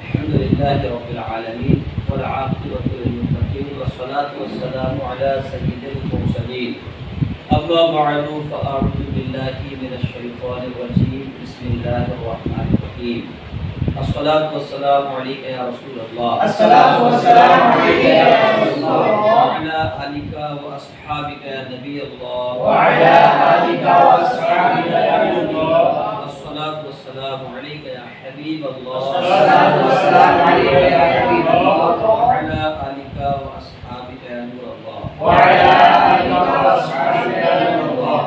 الحمد لله رب العالمين والعاقبة للمتقين والصلاة والسلام على سيد المرسلين أما بعد فأعوذ بالله من الشيطان الرجيم بسم الله الرحمن الرحيم الصلاة والسلام عليك يا رسول الله الصلاة والسلام عليك يا رسول الله وعلى آلك وأصحابك يا نبي الله وعلى آلك وأصحابك يا نبي الله الصلاة والسلام عليك يا حبيب الله الصلاة والسلام عليك يا حبيب الله وعلى آلك وأصحابك يا نور الله وعلى آلك وأصحابك يا نور الله.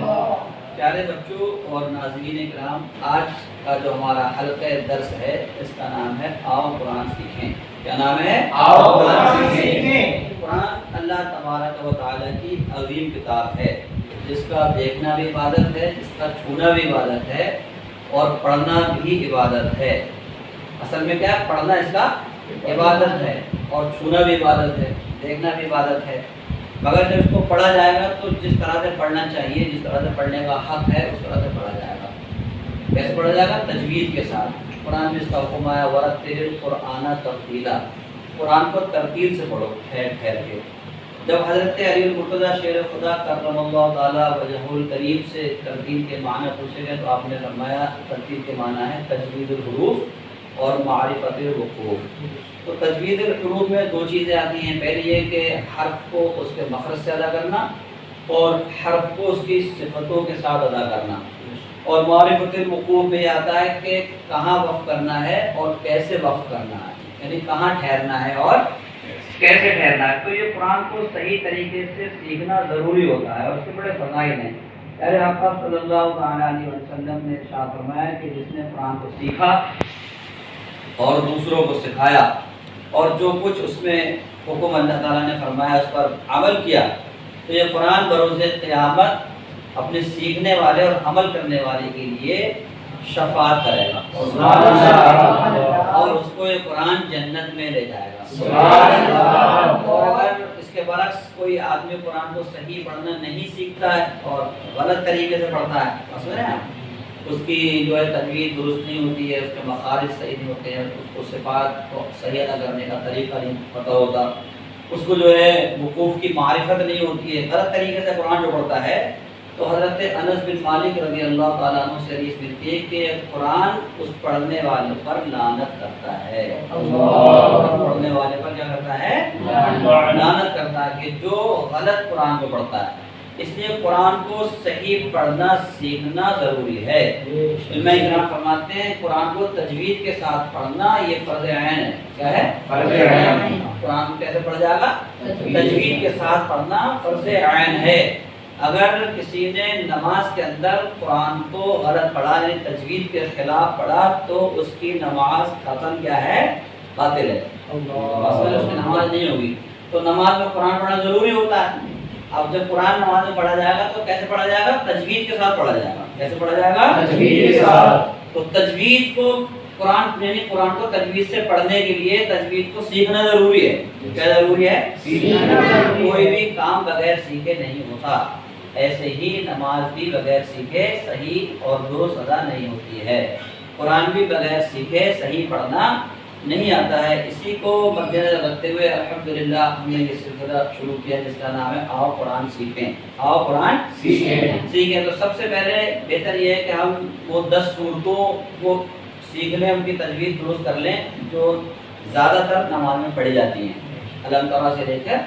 پیارے بچوں اور ناظرین کرام، آج کا جو ہمارا حلقہ درس ہے اس کا نام ہے آؤ قرآن سیکھیں۔ کیا نام ہے؟ آؤ قرآن سیکھیں۔ قرآن اللہ تبارک و تعالیٰ کی عظیم کتاب ہے جس کا دیکھنا بھی عبادت ہے، جس کا چھونا بھی عبادت ہے اور پڑھنا بھی عبادت ہے۔ اصل میں کیا ہے؟ پڑھنا اس کا عبادت ہے اور چھونا بھی عبادت ہے، دیکھنا بھی عبادت ہے، مگر جب اس کو پڑھا جائے گا تو جس طرح سے پڑھنا چاہیے، جس طرح سے پڑھنے کا حق ہے، اس طرح سے پڑھا جائے گا۔ کیسے پڑھا جائے گا؟ تجوید کے ساتھ۔ قرآن میں اس کا حکم آیا وَرَتِّلِ الْقُرْآنَ تَرْتِیلًا، قرآن کو ترتیل سے پڑھو، ٹھہر ٹھہر کے۔ جب حضرت علی المرتضیٰ شیر خدا کرم اللہ تعالیٰ وجہہ الکریم سے ترتیل کے معنی پوچھے گئے تو آپ نے فرمایا ترتیل کے معنی ہے تجوید الحروف اور معرفت الوقوف۔ تو تجوید الحروف میں دو چیزیں آتی ہیں، پہلی یہ کہ حرف کو اس کے مخرج سے ادا کرنا اور حرف کو اس کی صفتوں کے ساتھ ادا کرنا، اور معرفت الوقوف میں یہ آتا ہے کہ کہاں وقف کرنا ہے اور کیسے وقف کرنا ہے، یعنی کہاں ٹھہرنا ہے اور کیسے ٹھہرنا ہے۔ تو یہ قرآن کو صحیح طریقے سے سیکھنا ضروری ہوتا ہے اور اس کے بڑے فضائل ہیں۔ ارے آقا صلی اللہ تعالیٰ علیہ وسلم نے ارشاد فرمایا کہ جس نے قرآن کو سیکھا اور دوسروں کو سکھایا اور جو کچھ اس میں حکم اللہ تعالیٰ نے فرمایا اس پر عمل کیا تو یہ قرآن بروز قیامت اپنے سیکھنے والے اور عمل کرنے والے کے لیے شفاعت کرے گا اور اس کو یہ قرآن جنت میں لے جائے گا۔ اور اگر اس کے برعکس کوئی آدمی قرآن کو صحیح پڑھنا نہیں سیکھتا ہے اور غلط طریقے سے پڑھتا ہے، اس کی جو ہے تجوید درست نہیں ہوتی ہے، اس کے مخارج صحیح نہیں ہوتے ہیں، اس کو صفات کو صحیح ادا کرنے کا طریقہ نہیں پتہ ہوتا، اس کو جو ہے وقوف کی معرفت نہیں ہوتی ہے، غلط طریقے سے قرآن جو پڑھتا ہے، تو حضرت انس بن مالک رضی اللہ تعالیٰ عنہ سے حدیث ملتی ہے کہ قرآن اس پڑھنے والے پر لعنت کرتا ہے۔ پڑھنے والے پر کیا کرتا ہے؟ لعنت کرتا ہے کہ جو غلط قرآن کو پڑھتا ہے۔ اس لیے قرآن کو صحیح پڑھنا سیکھنا ضروری ہے۔ علماء کرام فرماتے ہیں قرآن کو تجوید کے ساتھ پڑھنا یہ فرض عین ہے۔ کیا ہے؟ فرض عین۔ قرآن کو کیسے پڑھا جائے گا؟ تجوید کے ساتھ پڑھنا فرض عین ہے۔ اگر کسی نے نماز کے اندر قرآن کو غلط پڑھا یعنی تجوید کے خلاف پڑھا تو اس کی نماز ختم کیا ہے؟ باطل ہے، اصل اس کی نماز نہیں ہوگی۔ تو نماز میں قرآن پڑھنا ضروری ہوتا ہے۔ اب جب قرآن نماز میں پڑھا جائے گا تو کیسے پڑھا جائے گا؟ تجوید کے ساتھ پڑھا جائے گا۔ کیسے پڑھا جائے گا؟ تجوید کے ساتھ۔ تو تجوید کو قرآن یعنی قرآن کو تجوید سے پڑھنے کے لیے تجوید کو سیکھنا ضروری ہے۔ کیا ضروری ہے؟ کوئی بھی کام بغیر سیکھے نہیں ہوتا، ایسے ہی نماز بھی بغیر سیکھے صحیح اور درست ادا نہیں ہوتی ہے، قرآن بھی بغیر سیکھے صحیح پڑھنا نہیں آتا ہے۔ اسی کو مد نظر رکھتے ہوئے الحمدللہ ہم نے یہ سلسلہ شروع کیا جس کا نام ہے آؤ قرآن سیکھیں۔ آؤ قرآن سیکھیں۔ تو سب سے پہلے بہتر یہ ہے کہ ہم وہ 10 صورتوں کو سیکھ لیں، ان کی تجوید درست کر لیں جو زیادہ تر نماز میں پڑھی جاتی ہیں، علم طرح سے لے کر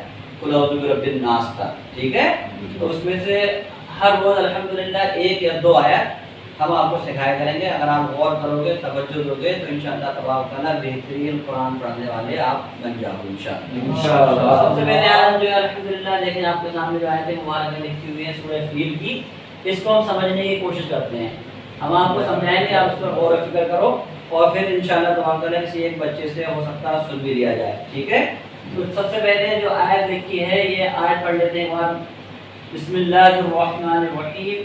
قل اعوذ برب الناس تک، ٹھیک ہے؟ تو اس میں سے ہر روز الحمدللہ 1 یا 2 آیت ہم آپ کو سکھایا کریں گے۔ اگر آپ غور کرو گے، توجہ دو گے تو انشاءاللہ تبارک تعالیٰ بہترین قرآن پڑھنے والے آپ بن جاؤ گے انشاءاللہ۔ سب سے پہلے آیت جو ہے الحمدللہ لیکن آپ کے سامنے جو آیت مبارکہ لکھی ہوئی ہے سورہ فیل کی، اس کو ہم سمجھنے کی کوشش کرتے ہیں۔ ہم آپ کو سمجھائیں گے، آپ اس پر غور و فکر کرو اور پھر انشاءاللہ تبارک تعالیٰ کسی ایک بچے سے ہو سکتا ہے سن بھی لیا جائے، ٹھیک ہے؟ تو سب سے پہلے جو آیت لکھی ہے یہ آیت پڑھ لیتے ہیں اور بسم اللہ الرحمن الرحیم۔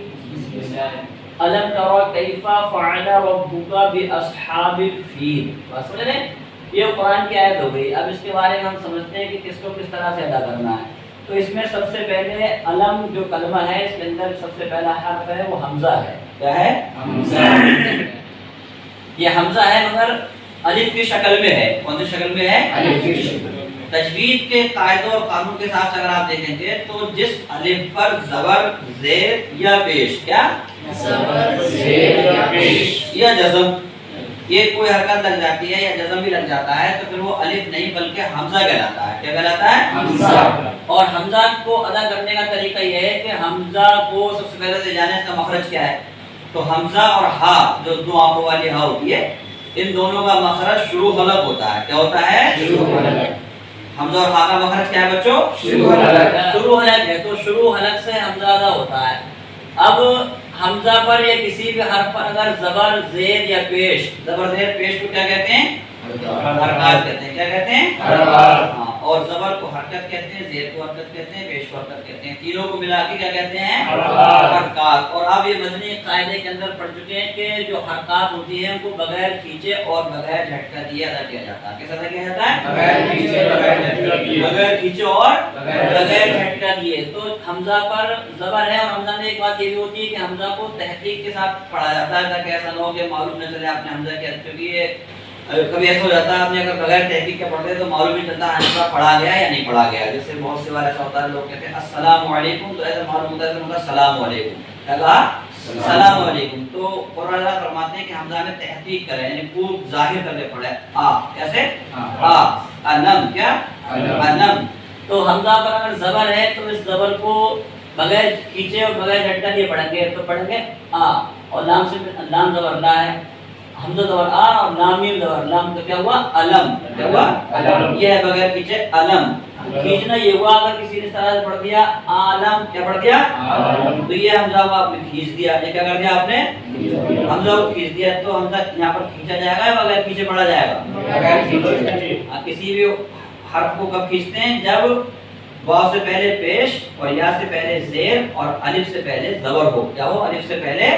الم تر کیف فعل ربک باصحاب الفیل۔ سمجھ رہے ہیں؟ یہ قرآن کی آیت ہو گئی۔ اب اس کے بارے میں ہم سمجھتے ہیں کہ کس کو کس طرح سے ادا کرنا ہے۔ تو اس میں سب سے پہلے علم جو کلمہ ہے اس کے اندر سب سے پہلا حرف ہے وہ حمزہ ہے۔ کیا ہے؟ حمزہ۔ یہ حمزہ ہے مگر الف کی شکل میں ہے. کون سی شکل میں ہے؟ الف کی شکل. تجوید کے قاعدوں اور قانون کے حساب سے اگر آپ دیکھیں گے تو جس الف پر زبر زیر یا پیش کیا زبر زیر یا پیش یا جزم یہ کوئی حرکت لگ جاتی ہے یا جزم بھی لگ جاتا ہے تو پھر وہ الف نہیں بلکہ حمزہ کہلاتا ہے. کیا کہلاتا ہے؟ حمزہ. اور حمزہ کو ادا کرنے کا طریقہ یہ ہے کہ حمزہ کو سب سے پہلے سے جانے اس کا مخرج کیا ہے. تو حمزہ اور ہا جو دو آنکھوں والی ہا ہوتی ہے ان دونوں کا مخرج شروع حلق ہوتا ہے. کیا ہوتا ہے؟ شروع حلق. حمزہ اور ہا کا مخرج کیا ہے بچوں؟ شروع حلق. شروع حلق ہے. تو شروع حلق سے حمزہ ادا ہوتا ہے. اب حمزہ پر یا کسی بھی حرف پر اگر زبر زیر یا پیش زبر زیر پیش کو کیا کہتے ہیں؟ حرکات کہتے ہیں. کیا کہتے ہیں؟ حرکات. ہاں. اور زبر کو حرکت کہتے ہیں, زیر کو حرکت کہتے ہیں, پیش کو حرکت کہتے ہیں. تینوں کو ملا کے کیا کہتے ہیں؟ حرکات. اور آپ یہ مدنی قاعدے کے اندر پڑھ چکے ہیں کہ جو حرکات ہوتی ہیں ان کو بغیر کھینچے اور بغیر جھٹکا دیے ادا کیا جاتا ہے. کیسے ادا کیا جاتا ہے؟ بغیر کھینچے بغیر جھٹکا دیے. بغیر کھینچے اور بغیر بغیر جھٹکا دیے. تو حمزہ پر زبر ہے اور حمزہ میں ایک بات یہ بھی ہوتی ہے کہ حمزہ کو تحقیق کے ساتھ پڑھا جاتا ہے تاکہ ایسا نہ ہو کہ معلوم نہ چلے آپ نے حمزہ کیا. کیونکہ کبھی ایسا ہو جاتا ہے آپ نے اگر بغیر تحقیق کے پڑھتے تو معلوم نہیں چلتا حمزہ پڑھا گیا یا نہیں پڑھا گیا. جیسے بہت سی بار ایسا ہوتا ہے لوگ کہتے ہیں السلام علیکم تو ایسا معلوم ہوتا ہے کہ السلام علیکم. کیا کہا؟ السلام علیکم. تو قرآن اللہ فرماتے ہیں کہ حمزہ میں تحقیق کرے یعنی خوب ظاہر کر کے پڑھے. کیسے؟ انم. کیا؟ انم. تو حمزہ پر اگر زبر ہے تو اس زبر کو بغیر کھینچے اور بغیر جھٹکا دیے پڑھیں گے. تو پڑھیں گے اور لام سے لام زبر لا ہے, حمزہ زبر اور لام میم زبر لام. تو کیا ہوا؟ علم. کیا ہوا؟ یہ ہے بغیر کھینچے علم. کھینچنا یہ ہوا اگر کسی نے اس طرح سے پڑھ دیا عالم. کیا پڑھ دیا؟ تو یہ حمزہ کو آپ نے کھینچ دیا. یہ کیا کر دیا آپ نے؟ حمزہ کو کھینچ دیا. تو حمزہ یہاں پر کھینچا جائے گا یا بغیر کھینچے پڑھا جائے گا؟ بغیر کھینچے. کسی بھی حرف کو کب کھینچتے ہیں؟ جب واو سے پہلے پیش اور یا سے پہلے زیر اور الف سے پہلے زبر ہو. کیا ہو؟ الف سے پہلے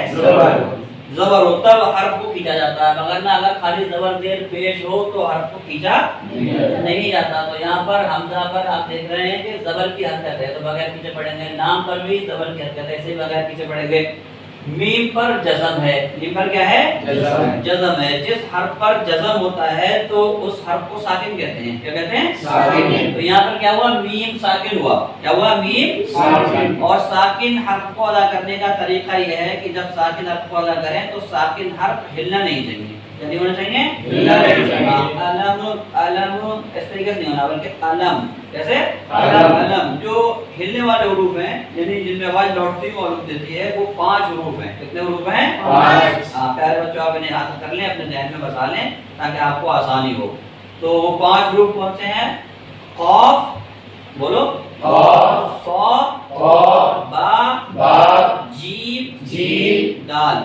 زبر ہو تب حرف کو کھینچا جاتا ہے. مگر نہ اگر خالی زبر زیر پیش ہو تو حرف کو کھینچا نہیں جاتا. تو یہاں پر حمزہ پر آپ دیکھ رہے ہیں کہ زبر کی حرکت ہے تو بغیر کھینچے پڑھیں گے. لام پر بھی زبر کی حرکت ہے ایسے بغیر کھینچے پڑھیں گے. میم پر جزم ہے. میم پر کیا ہے؟ جزم ہے. جس حرف پر جزم ہوتا ہے تو اس حرف کو ساکن کہتے ہیں. کیا کہتے ہیں؟ ساکن. تو یہاں پر کیا ہوا؟ میم ساکن ہوا. کیا ہوا؟ میم ساکن. اور ساکن حرف کو ادا کرنے کا طریقہ یہ ہے کہ جب ساکن حرف کو ادا کریں تو ساکن حرف ہلنا نہیں چاہیے. کیا نہیں ہونا چاہیے؟ ہلنا نہیں چاہیے. علم علم اس طریقے سے نہیں ہونا بلکہ علم. کیسے؟ علم. جو ہلنے والے حروف ہیں یعنی جن میں آواز لوٹتی ہوئی معلوم دیتی ہے وہ 5 حروف ہیں. کتنے حروف ہیں؟ 5. پیارے بچوں آپ انہیں یاد کر لیں اپنے ذہن میں بسا لیں تاکہ آپ کو آسانی ہو. تو وہ 5 حروف کون سے ہیں؟ قاف. بولو. قاف. صاد. با. جیم. دال.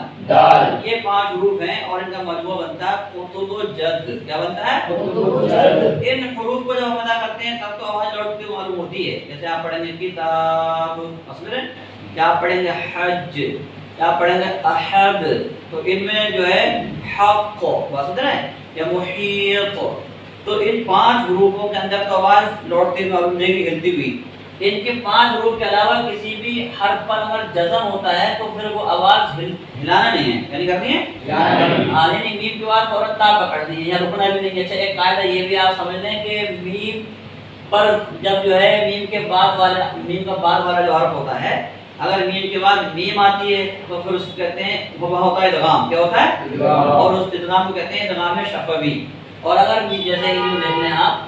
یہ 5 حروف ہیں اور ان کا مجموعہ بنتا ہے قطب و جد. کیا بنتا ہے؟ قطب و جد. ان حروف کو جب ہم ادا کرتے ہیں تب تو آواز لوٹتی ہوئی معلوم ہوتی ہے. جیسے آپ پڑھیں گے کتاب مثلا, کیا آپ پڑھیں گے حج, کیا آپ پڑھیں گے احد. تو ان میں جو ہے حق بات سمجھ رہے ہیں یا محیط. تو ان 5 حروفوں کے اندر تو آواز لوٹتی ہوئی معلوم نہیں کی ہلتی ہوئی. ان کے 5 حروف کے علاوہ کسی بھی حرف پر اگر جزم ہوتا ہے تو پھر وہ آواز ہلانا نہیں ہے. یعنی کرنی ہے یعنی میم کے بعد فوراً تا پکڑنی ہے یا رکنا بھی نہیں. اچھا ایک قاعدہ یہ بھی آپ سمجھ لیں کہ میم پر جب جو ہے میم کے بعد والا میم کا بعد والا جو حرف ہوتا ہے اگر میم کے بعد میم آتی ہے تو پھر اس کو کہتے ہیں وہ ہوتا ہے ادغام. کیا ہوتا ہے؟ اور اس ادغام کو کہتے ہیں ادغام شفوی. اور اگر جیسے یہ دیکھ لیں آپ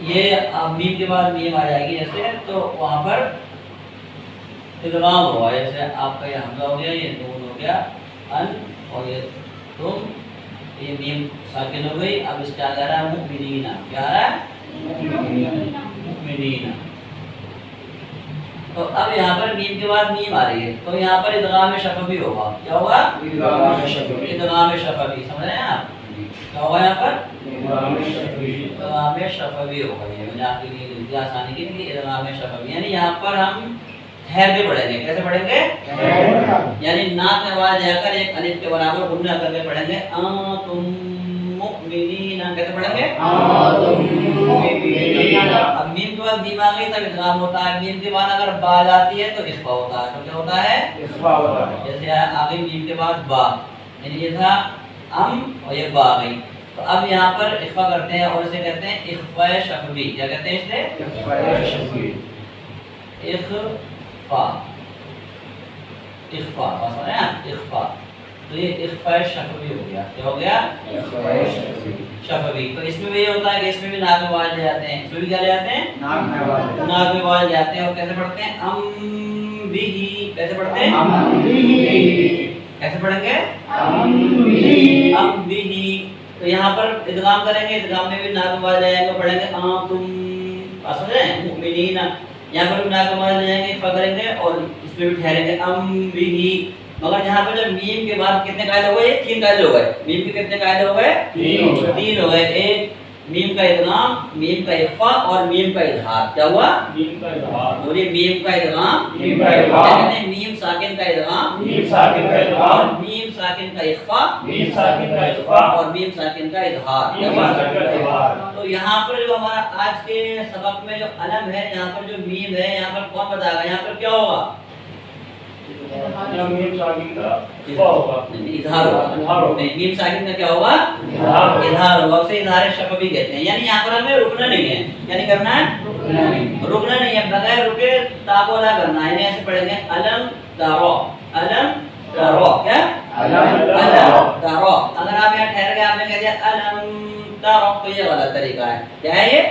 یہ میم کے بعد میم آ جائے گی جیسے تو وہاں پر ادغام ہوا. جیسے آپ کا یہ حمزہ ہو گیا, یہ نون ہو گیا ان اور یہ تم, یہ میم ساکن ہو گئی. اب اس کا آ رہا ہے مؤمنین. کیا آ رہا ہے؟ مؤمنین. تو اب یہاں پر میم کے بعد میم آ رہی ہے تو یہاں پر ادغام شفوی ہوگا. کیا ہوگا؟ ادغام شفوی. سمجھ رہے ہیں آپ؟ کیا ہوگا یہاں پر؟ ادغام شفوی ہوگا. یہ میں نے آپ کے لیے آسانی کے لیے ادغام شفوی یعنی یہاں پر ہم ٹھہر کے پڑھیں گے. کیسے پڑھیں گے؟ یعنی ناک میں آواز جا کر ایک الف کے برابر غنہ کر کے پڑھیں گے. انتم مؤمنین. کیسے پڑھیں گے؟ انتم مؤمنین. اب میم کے بعد میم آ گئی تب ادغام ہوتا ہے. میم کے بعد اگر با جاتی ہے تو اخفا ہوتا ہے. تو کیا ہوتا ہے؟ اخفا ہوتا ہے. جیسے آ گئی میم کے بعد با یعنی یہ تھا ام اور یہ با آ گئی. تو اب یہاں پر اخفا کرتے ہیں اور اسے کہتے ہیں اخفاء شفوی. کیا کہتے ہیں اسے؟ اخفا. اخفا بس ہے اخفا. تو یہ اخفاء شفوی ہو گیا. کیا ہو گیا؟ شفوی. تو اس میں بھی یہ ہوتا ہے کہ اس میں بھی ناک میں بال لے جاتے ہیں. اس میں بھی کیا لے جاتے ہیں؟ ناک میں بال لے جاتے ہیں. اور کیسے پڑھتے ہیں؟ ام بھی. کیسے پڑھتے ہیں؟ کیسے پڑھیں گے؟ ام بھی. تو یہاں پر ادغام کریں گے. ادغام میں بھی ناک میں بال لے جائیں گے. پڑھیں گے تم بات سمجھ رہے ہیں مؤمنین. یہاں پر بھی ناک میں بال لے جائیں گے. اخفا کریں گے اور اس میں بھی ٹھہریں گے ام بھی. مگر یہاں پر جب میم کے بعد کتنے قاعدے ہو گئے؟ یہ 3 قاعدے ہو گئے. میم کے کتنے قاعدے ہو گئے؟ 3 ہو گئے. ایک میم کا ادغام, میم کا اخفا اور میم کا اظہار. کیا ہوا؟ میم کا اظہار. بولیے میم کا ادغام, میم کا اظہار, کہتے ہیں میم ساکن کا ادغام, میم ساکن کا اظہار, میم ساکن کا اخفا, میم ساکن کا اخفا اور میم ساکن کا اظہار. میم ساکن کا اظہار. تو یہاں پر جو ہمارا آج کے سبق میں جو علم ہے, یہاں پر جو میم ہے, یہاں پر کون بتائے گا یہاں پر کیا ہوگا؟ میم ساکن کا اخفا ہوگا, اظہار ہوگا. میم ساکن کا کیا ہوگا؟ اظہار ہوگا. اسے اظہار شفوی کہتے ہیں. یعنی یہاں پر ہمیں رکنا نہیں ہے. یعنی کرنا ہے رکنا نہیں ہے, بغیر رکے تا کو ادا کرنا ہے. یعنی ایسے پڑھیں گے علم تارو, علم تارو. کیا؟ علم تارو. اگر آپ یہاں ٹھہر گئے, آپ نے کہہ دیا علم تارو, تو یہ غلط طریقہ ہے. کیا ہے یہ؟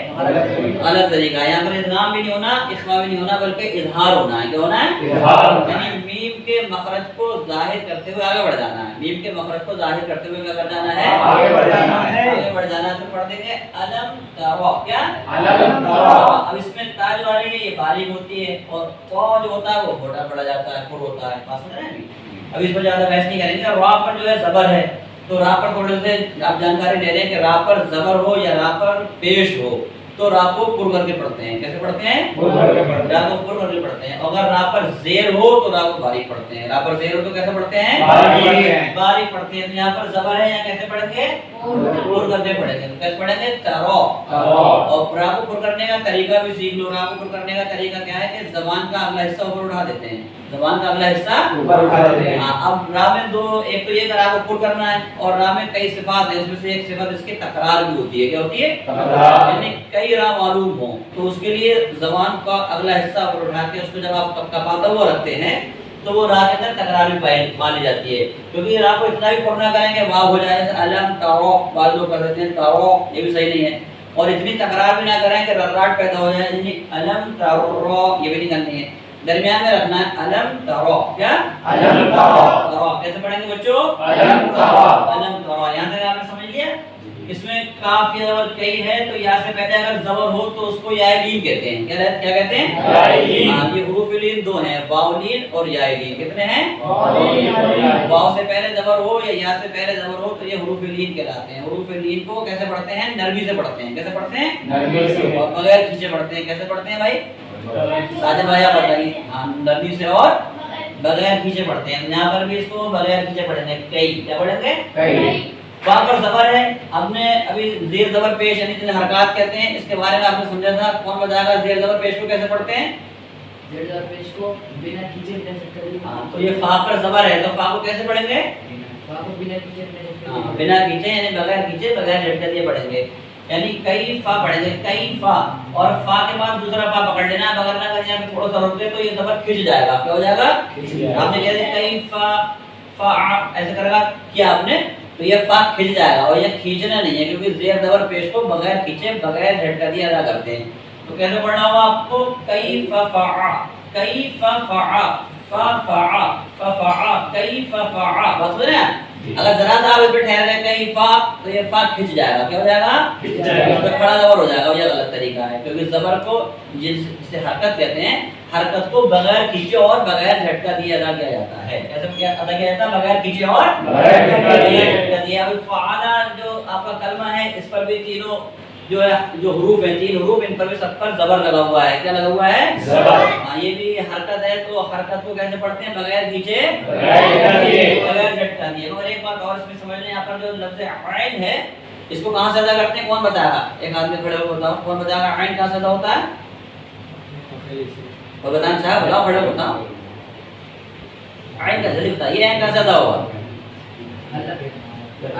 غلط طریقہ ہے. یہاں پر ادغام بھی نہیں ہونا, اخفا بھی نہیں ہونا, بلکہ اظہار ہونا ہے. کیا ہونا ہے؟ یعنی میم کے مخرج کو ظاہر کرتے ہوئے آگے بڑھ جانا ہے. میم کے مخرج کو ظاہر کرتے ہوئے کیا کر جانا ہے؟ آگے بڑھ جانا ہے. آگے بڑھ جانا ہے. تو پڑھ دیں گے علم تارو. کیا؟ علم تارو. اب اس میں تا جو آ رہی ہے یہ باریک ہوتی ہے, اور قا جو ہوتا ہے وہ چھوٹا پڑا جاتا ہے, پر ہوتا ہے. بات سمجھ رہے ہیں؟ اب اس پر زیادہ بحث نہیں کریں گے. را پر جو ہے زبر ہے, تو را پر تھوڑے سے آپ جانکاری لے رہے ہیں کہ را پر زبر ہو یا را پر پیش ہو, تو را کو پر کر کے پڑھتے ہیں. کیسے پڑھتے ہیں؟ را کو پر کر کے پڑھتے ہیں. اگر را پر زیر ہو تو را کو باریک پڑھتے ہیں. را پر زیر ہو تو کیسے پڑھتے ہیں؟ باریک پڑھتے ہیں. تو یہاں پر زبر ہے, یہاں کیسے پڑھیں گے؟ پر کر کے پڑھیں گے. تو کیسے پڑھیں گے؟ تارو. اور را کو پر کرنے کا طریقہ بھی سیکھ لو. را کو پر کرنے کا طریقہ کیا ہے کہ زبان کا اگلا حصہ اوپر اٹھا دیتے ہیں. زبان کا اگلا حصہ اوپر اٹھا دیتے ہیں. اب را میں دو, ایک تو یہ کہ را کو پر کرنا ہے, اور را میں کئی صفات ہیں. اس میں سے ایک صفت اس کی تکرار بھی ہوتی ہے. کیا ہوتی ہے؟ یعنی کئی را معلوم ہوں, تو اس کے لیے زبان کا اگلا حصہ اوپر اٹھا کے اس کو جب آپ کپاتا ہوا رکھتے ہیں تو وہ را کے اندر تکرار بھی مانی جاتی ہے. کیونکہ را کو اتنا بھی پر نہ کریں کہ واو ہو جائے, جیسے علم تارو بعض لوگ کر دیتے ہیں تارو, یہ بھی صحیح نہیں ہے. اور اتنی تکرار بھی نہ کریں کہ رراٹ پیدا ہو جائے, یعنی علم تارو, یہ بھی نہیں کرنی ہے. درمیان میں رکھنا ہے علم تارو. کیا؟ علم تارو. کیسے پڑھیں گے بچوں؟ علم تارو. علم تارو. یہاں تک آپ نے سمجھ لیا. اس میں کاف یا زبر کئی ہے, تو یا سے پہلے اگر زبر ہو تو اس کو یا لین کہتے ہیں. کیا کہتے ہیں؟ یہ حروف لین دو ہیں, واو لین اور یا لین. کتنے ہیں؟ واو سے پہلے زبر ہو یا سے پہلے زبر ہو تو یہ حروف لین کہلاتے ہیں. حروف لین کو کیسے پڑھتے ہیں؟ نرمی سے پڑھتے ہیں. کیسے پڑھتے ہیں؟ نرمی سے. اور بغیر کھینچے پڑھتے ہیں. کیسے پڑھتے ہیں بھائی؟ ساجد بھائی آپ بتائیے. ہاں, نرمی سے اور بغیر کھینچے پڑھتے ہیں. یہاں پر بھی اس کو بغیر کھینچے پڑھیں گے. کئی. کیا پڑھیں گے؟ کئی. فا پر زبر ہے. ہم نے ابھی زیر زبر پیش یعنی جنہیں حرکات کہتے ہیں, اس کے بارے میں آپ نے سمجھا تھا. کون بتائے گا زیر زبر پیش کو کیسے پڑھتے ہیں؟ زیر زبر پیش کو بنا کھینچے بنا چکر. ہاں, تو یہ فا پر زبر ہے, تو فا کو کیسے پڑھیں گے؟ فا کو بنا کھینچے بنا چکر. ہاں, بنا کھینچے یعنی بغیر کھینچے بغیر جھٹکا دیے پڑھیں گے. یعنی کئی فا پڑھیں گے. کئی فا, اور فا کے بعد دوسرا فا پکڑ لینا. اگر نہ کریں یہاں پہ تھوڑا سا رک دے تو یہ زبر کھینچ جائے گا. کیا ہو جائے گا؟ آپ نے کہہ دیا کئی فا فا, ایسے کرے گا کیا آپ نے, تو یہ فا کھینچ جائے گا. اور یہ کھینچنا نہیں ہے کیونکہ زیر زبر پیش کو بغیر کھینچے بغیر جھٹکا دیے ادا کرتے ہیں. تو کیسے پڑھنا ہوگا آپ کو؟ کئی فا فا, کئی فا فا, فا فا فا فا, کئی فا فا. بس سمجھ رہے ہیں؟ اگر ذرا سا آپ اس پہ ٹھہر گئے کہیں فا, تو یہ فا کھنچ جائے گا. کیا ہو جائے گا؟ اس پہ کھڑا زبر ہو جائے گا. یہ غلط طریقہ ہے, کیونکہ زبر کو جسے حرکت کہتے ہیں, حرکت کو بغیر کھینچے اور بغیر جھٹکا دیے ادا کیا جاتا ہے. ایسا ادا کیا جاتا ہے بغیر کھینچے اور بغیر جھٹکا دیے. اب فعلا جو آپ کا کلمہ ہے, اس پر بھی تینوں جو ہے جو حروف ہیں, 3 حروف, ان پر بھی سب پر زبر لگا ہوا ہے. کیا لگا ہوا ہے؟ زبر. ہاں, یہ بھی حرکت ہے, تو حرکت کو کیسے پڑھتے ہیں؟ بغیر کھینچے بغیر جھٹکا دیے. مگر ایک بات اور اس میں سمجھ لیں, یہاں پر جو لفظ عین ہے اس کو کہاں سے ادا کرتے ہیں؟ کون بتائے گا؟ ایک آدمی کھڑے ہو بتاؤ, کون بتائے گا عین کہاں سے ادا ہوتا ہے؟ اور بتانا چاہے بتاؤ, کھڑے ہو بتاؤ. عین کا جلدی بتائیے, عین کہاں سے ادا ہوگا؟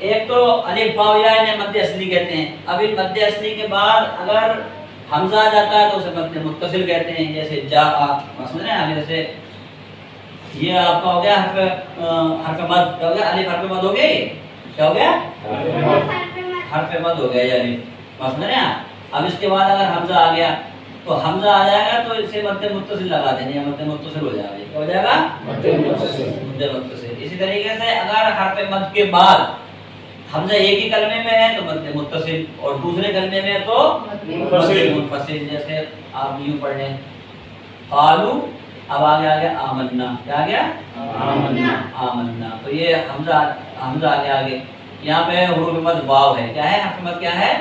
ایک تو الف واو یا انہیں مد اصلی کہتے ہیں. اب ان مد اصلی کے بعد اگر حمزہ آ جاتا ہے تو اسے مد متصل کہتے ہیں. جیسے جاء مثلا ہے اب جیسے یہ آپ کا ہو گیا حرف مد. کیا ہو گیا؟ الف حرف مد ہو گیا. کیا ہو گیا؟ حرف مد ہو گیا یہ الف مثلا ہے. اب اس کے بعد اگر حمزہ آ گیا تو حمزہ آ جائے گا تو اسے مد متصل لگا دیں گے. مد متصل ہو جائے گا. کیا ہو جائے گا؟ مد متصل. اسی طریقے سے اگر حرف مد کے بعد حمزہ ایک ہی کلمے میں ہے تو مد متصل اور دوسرے کلمے میں تو منفصل. جیسے آپ یوں پڑھ لیں قالو. اب آگے آمنا. کیا آ گیا؟ آمنا. تو یہ حمزہ آ گیا آگے. یہاں پہ حروف مد واو ہے. کیا ہے؟ حرف مد کیا ہے؟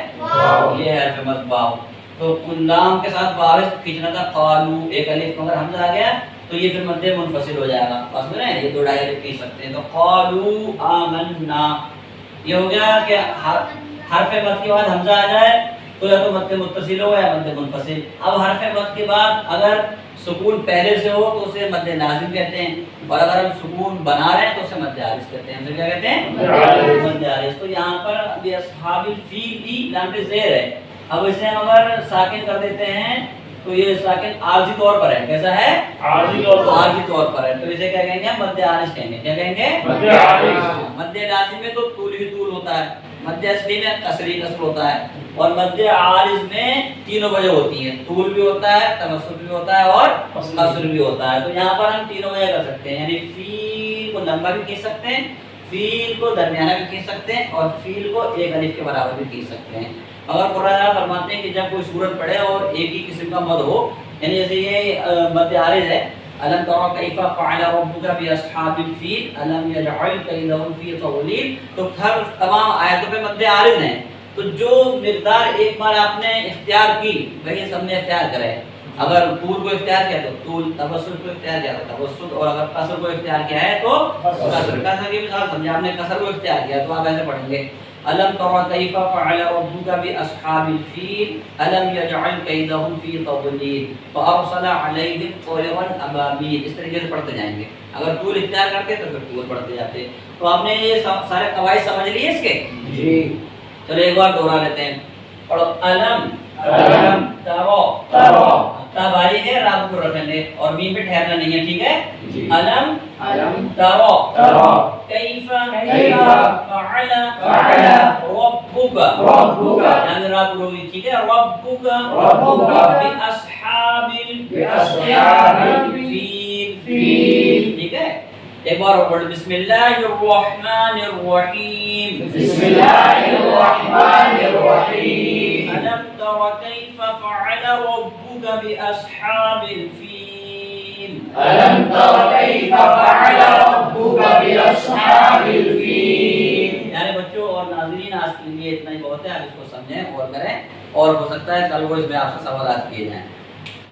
یہ ہے حرف مد واو. تو لام کے ساتھ واو کھینچنا تھا قالو ایک الف. مگر حمزہ آ گیا تو یہ پھر مد منفصل ہو جائے گا. بس میں یہ دو ڈائریکٹ کھینچ سکتے ہیں. تو قالو آمنا یہ ہو گیا کہ حرف مد کے بعد حمزہ آ جائے تو یا تو مد متصل ہو یا مد منفصل. اب حرف مد کے بعد اگر سکون پہلے سے ہو تو اسے مد لازم کہتے ہیں اور اگر ہم سکون بنا رہے ہیں تو اسے مد عارض کہتے ہیں. کیا کہتے ہیں؟ مد عارض. تو یہاں پر ابھی اصحاب الفیل بھی لام پہ زیر ہے. اب اسے ہم اگر ساکن کر دیتے ہیں تو یہ ساکن عارضی طور پر ہے. کیسا ہے؟ عارضی طور پر ہے. تو اسے کیا کہیں گے؟ مد عارض کہیں گے. کیا کہیں گے؟ مد عارض. مد لازم میں تو طول ہی طول ہوتا ہے. مد اصلی میں قصری قصر ہوتا ہے اور مد عارض میں تینوں وجہ ہوتی ہیں. طول بھی ہوتا ہے, توسط بھی ہوتا ہے اور قصر بھی ہوتا ہے. تو یہاں پر ہم تینوں وجہ کر سکتے ہیں. یعنی فیل کو لمبا بھی کھینچ سکتے ہیں, فیل کو درمیانہ بھی کھینچ سکتے ہیں اور فیل کو ایک الف کے برابر بھی کھینچ سکتے ہیں. اگر قرآن فرماتے ہیں کہ جب کوئی صورت پڑھے اور ایک ہی قسم کا مد ہو, یعنی جیسے یہ مد عارض ہے الم تر کیف فعل ربک باصحاب الفیل الم یجعل کیدہم فی تضلیل. تو ہر تمام آیتوں پہ مد عارض ہیں. تو جو مقدار ایک بار آپ نے اختیار کی وہی سب نے اختیار کرے. اگر طول کو اختیار کیا تو طول, توسط کو اختیار کیا تو توسط, اور اگر قصر کو اختیار کیا ہے تو قصر. قصر کی مثال سمجھیں آپ نے قصر کو اختیار کیا تو آپ ایسے پڑھیں گے الم تر کیف فعل ربک باصحاب الفیل الم یجعل کیدہم فی تضلیل فارسل علیہم طیرا ابابیل. اس طریقے سے پڑھتے جائیں گے. اگر طول اختیار کرتے تو پھر طول پڑھتے جاتے. تو آپ نے یہ سارے قواعد سمجھ لیے اس کے؟ جی. چلو ایک بار دوہرا لیتے ہیں. پڑھو الم ترو. تا باری ہے, را کو رکھیں گے اور میم پہ ٹھہرنا نہیں ہے. ٹھیک ہے؟ الم ترو کیف فعل ربک. یعنی را کو روی. ٹھیک ہے؟ ربک باصحاب الفیل. ٹھیک ہے؟ ایک بار اور پڑھ. بسم اللہ الرحمن الرحیم. بسم اللہ الرحمن الرحیم. الم تر کیف فعل ربک باصحاب الفیل. الم تر کیف فعل ربک باصحاب الفیل. یعنی بچوں اور ناظرین آج کے لیے اتنا ہی بہت ہے. آپ اس کو سمجھیں اور کریں, اور ہو سکتا ہے کل وہ اس میں آپ سے سوالات کیے جائیں.